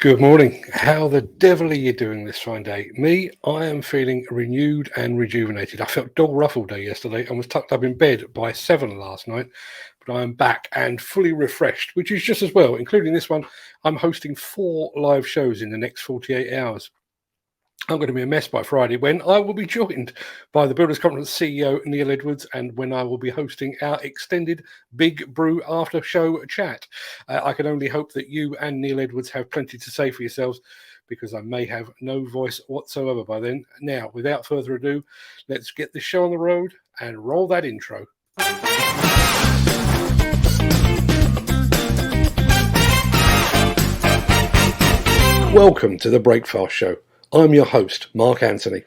Good morning. How the devil are you doing this fine day? Me, I am feeling renewed and rejuvenated. I felt dog rough all day yesterday and was tucked up in bed by 7 last night, but I am back and fully refreshed, which is just as well, including this one. I'm hosting 4 live shows in the next 48 hours. I'm going to be a mess by Friday when I will be joined by the Builders Conference CEO Neil Edwards and when I will be hosting our extended Big Brew after show chat. I can only hope that you and Neil Edwards have plenty to say for yourselves because I may have no voice whatsoever by then. Now, without further ado, let's get the show on the road and roll that intro. Welcome to the Breakfast Show. I'm your host, Mark Anthony.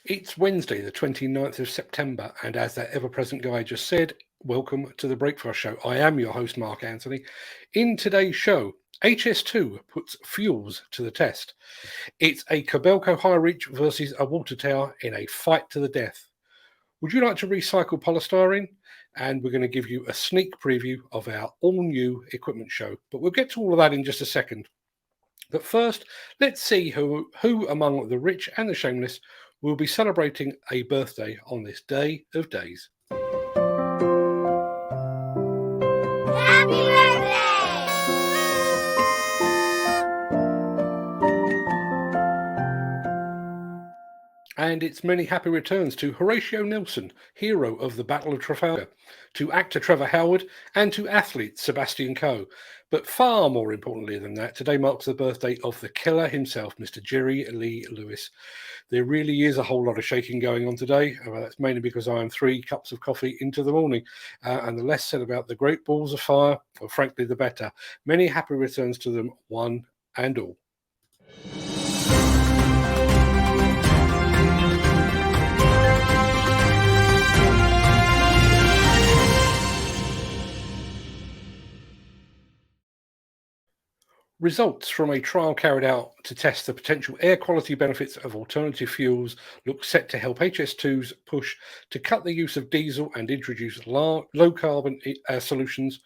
It's Wednesday, the 29th of September, and as that ever-present guy just said, welcome to the Breakfast Show. I am your host, Mark Anthony. In today's show, HS2 puts fuels to the test. It's a Kobelco High Reach versus a water tower in a fight to the death. Would you like to recycle polystyrene? And we're going to give you a sneak preview of our all-new equipment show. But we'll get to all of that in just a second. But first, let's see who among the rich and the shameless will be celebrating a birthday on this day of days. Happy birthday! And it's many happy returns to Horatio Nelson, hero of the Battle of Trafalgar, to actor Trevor Howard, and to athlete Sebastian Coe. But far more importantly than that, today marks the birthday of the killer himself, Mr. Jerry Lee Lewis. There really is a whole lot of shaking going on today. That's mainly because I am 3 cups of coffee into the morning. And the less said about the great balls of fire, or frankly, the better. Many happy returns to them, one and all. Results from a trial carried out to test the potential air quality benefits of alternative fuels look set to help HS2's push to cut the use of diesel and introduce low-carbon solutions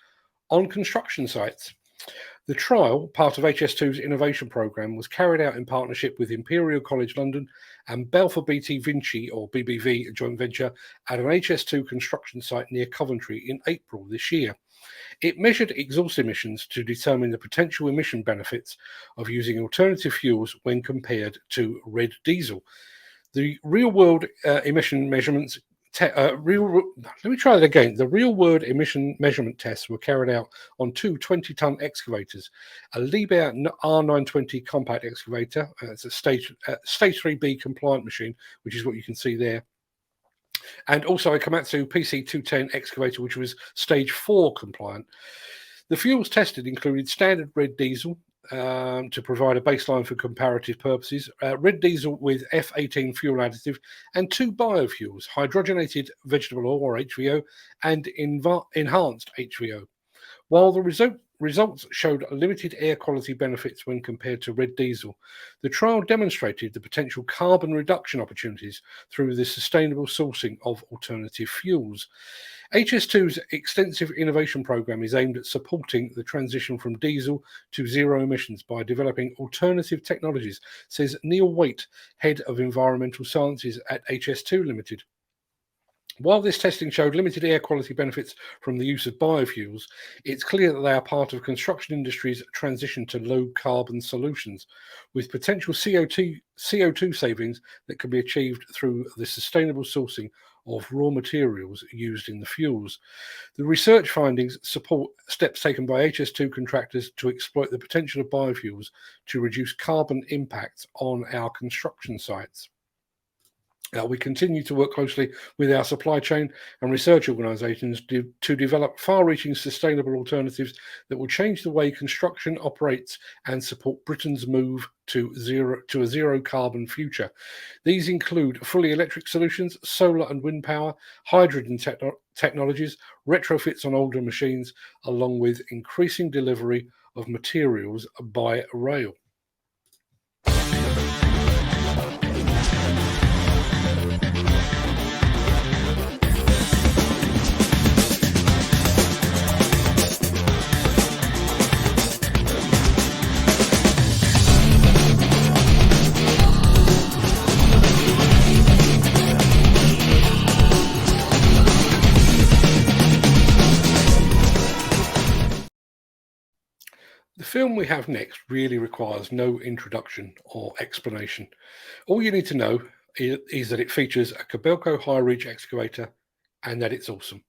on construction sites. The trial, part of HS2's innovation programme, was carried out in partnership with Imperial College London and Balfour BT Vinci, or BBV, joint venture, at an HS2 construction site near Coventry in April this year. It measured exhaust emissions to determine the potential emission benefits of using alternative fuels when compared to red diesel. The real-world emission measurements The real-world emission measurement tests were carried out on 2 20-ton excavators, a Liebherr R920 compact excavator. It's a stage 3B compliant machine, which is what you can see there. And also a Komatsu PC210 excavator, which was stage 4 compliant. The fuels tested included standard red diesel to provide a baseline for comparative purposes, red diesel with F18 fuel additive, and 2 biofuels, hydrogenated vegetable oil, or HVO, and enhanced HVO. While the results showed limited air quality benefits when compared to red diesel, the trial demonstrated the potential carbon reduction opportunities through the sustainable sourcing of alternative fuels. HS2's extensive innovation programme is aimed at supporting the transition from diesel to zero emissions by developing alternative technologies, says Neil Waite, Head of Environmental Sciences at HS2 Limited. While this testing showed limited air quality benefits from the use of biofuels, it's clear that they are part of construction industry's transition to low-carbon solutions, with potential CO2 savings that can be achieved through the sustainable sourcing of raw materials used in the fuels. The research findings support steps taken by HS2 contractors to exploit the potential of biofuels to reduce carbon impacts on our construction sites. We continue to work closely with our supply chain and research organisations to develop far-reaching sustainable alternatives that will change the way construction operates and support Britain's move to a zero-carbon future. These include fully electric solutions, solar and wind power, hydrogen technologies, retrofits on older machines, along with increasing delivery of materials by rail. The film we have next really requires no introduction or explanation. All you need to know is that it features a Kobelco high reach excavator and that it's awesome.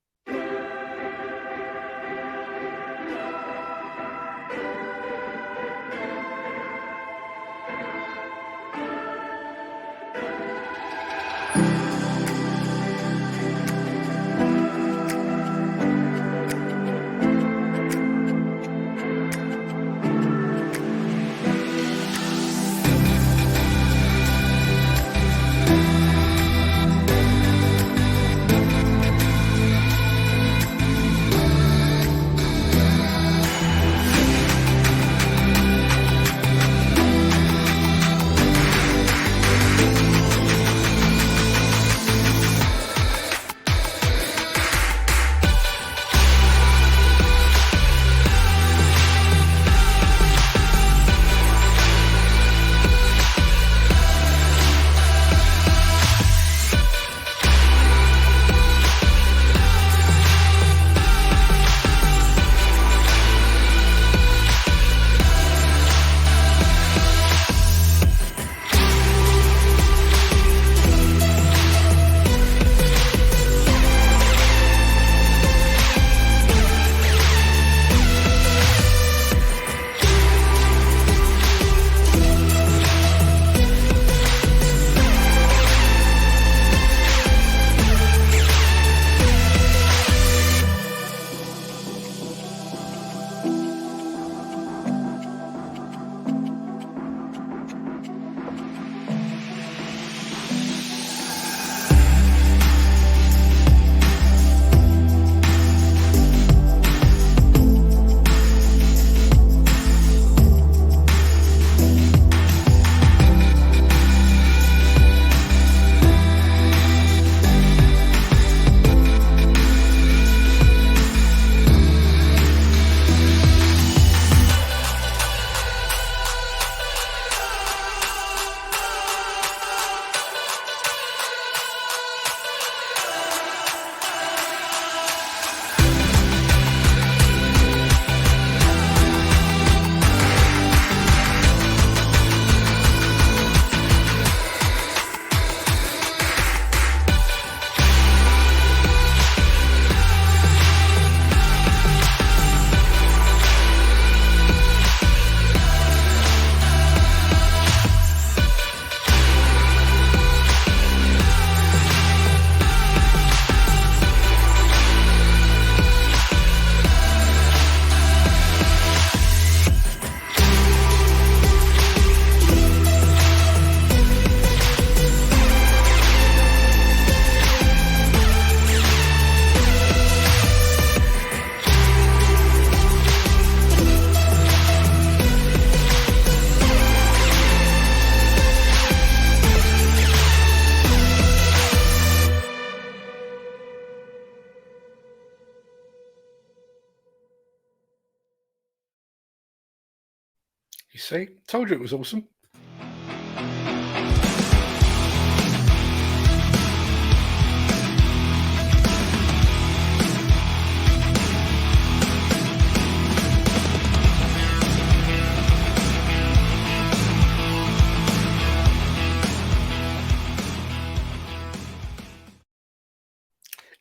You see, told you it was awesome.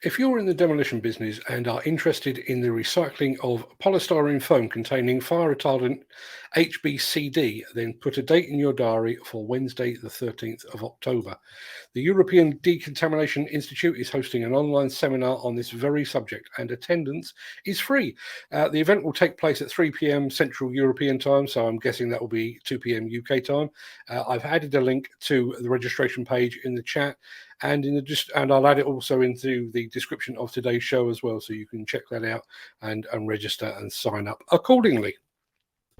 If you're in the demolition business and are interested in the recycling of polystyrene foam containing fire retardant HBCD, then put a date in your diary for Wednesday, the 13th of October. The European Decontamination Institute is hosting an online seminar on this very subject, and attendance is free. The event will take place at 3 p.m. Central European time, so I'm guessing that will be 2 p.m. UK time. I've added a link to the registration page in the chat, and I'll add it also into the description of today's show as well, so you can check that out and register and sign up accordingly.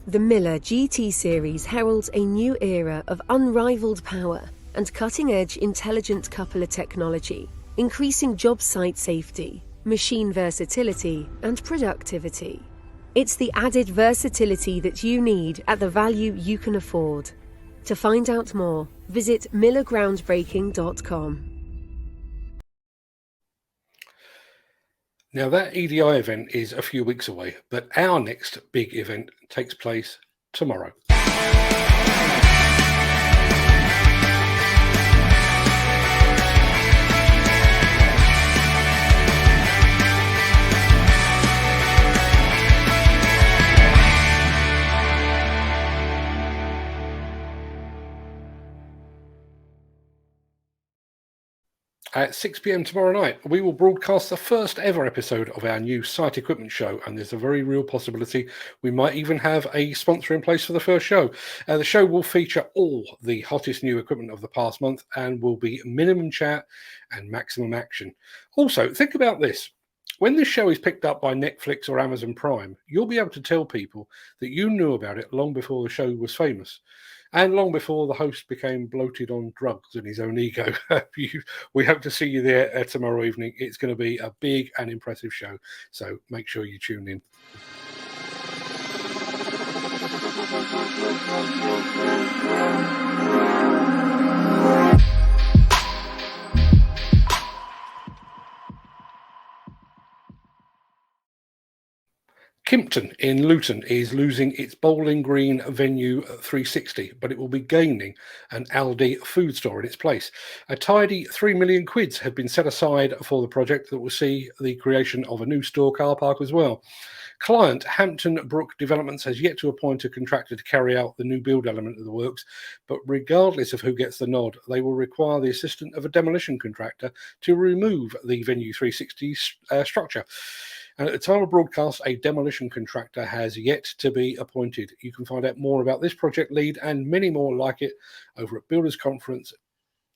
The Miller GT series heralds a new era of unrivaled power and cutting-edge intelligent coupler technology, increasing job site safety, machine versatility, and productivity. It's the added versatility that you need at the value you can afford. To find out more, visit millergroundbreaking.com. Now, that EDI event is a few weeks away, but our next big event takes place tomorrow. At 6 p.m. tomorrow night, we will broadcast the first ever episode of our new site equipment show, and there's a very real possibility we might even have a sponsor in place for the first show. The show will feature all the hottest new equipment of the past month and will be minimum chat and maximum action. Also, think about this. When this show is picked up by Netflix or Amazon Prime, you'll be able to tell people that you knew about it long before the show was famous. And long before the host became bloated on drugs and his own ego. We hope to see you there tomorrow evening. It's going to be a big and impressive show, so make sure you tune in. Kimpton in Luton is losing its Bowling Green venue 360, but it will be gaining an Aldi food store in its place. A tidy £3 million have been set aside for the project that will see the creation of a new store car park as well. Client Hampton Brook Developments has yet to appoint a contractor to carry out the new build element of the works, but regardless of who gets the nod, they will require the assistance of a demolition contractor to remove the Venue 360 structure. And at the time of broadcast, a demolition contractor has yet to be appointed. You can find out more about this project lead and many more like it over at Builders Conference,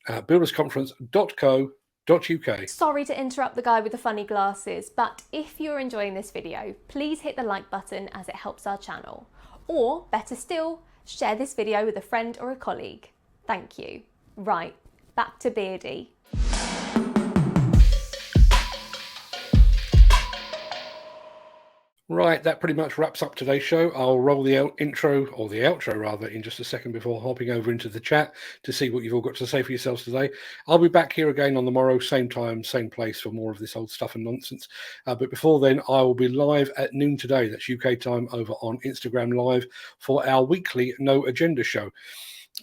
buildersconference.co.uk. Sorry to interrupt the guy with the funny glasses, but if you're enjoying this video, please hit the like button as it helps our channel. Or, better still, share this video with a friend or a colleague. Thank you. Right, back to Beardy. Right, that pretty much wraps up today's show. I'll roll the intro, or the outro rather, in just a second before hopping over into the chat to see what you've all got to say for yourselves today. I'll be back here again on the morrow, same time, same place for more of this old stuff and nonsense. But before then, I will be live at noon today. That's UK time over on Instagram Live for our weekly No Agenda show.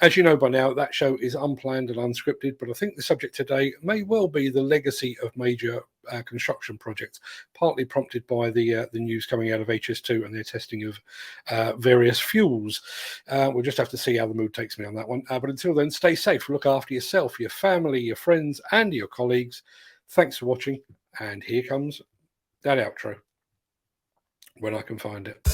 As you know by now, that show is unplanned and unscripted, but I think the subject today may well be the legacy of major construction projects, partly prompted by the news coming out of HS2 and their testing of various fuels. We'll just have to see how the mood takes me on that one. But until then, stay safe, look after yourself, your family, your friends, and your colleagues. Thanks for watching, and here comes that outro when I can find it.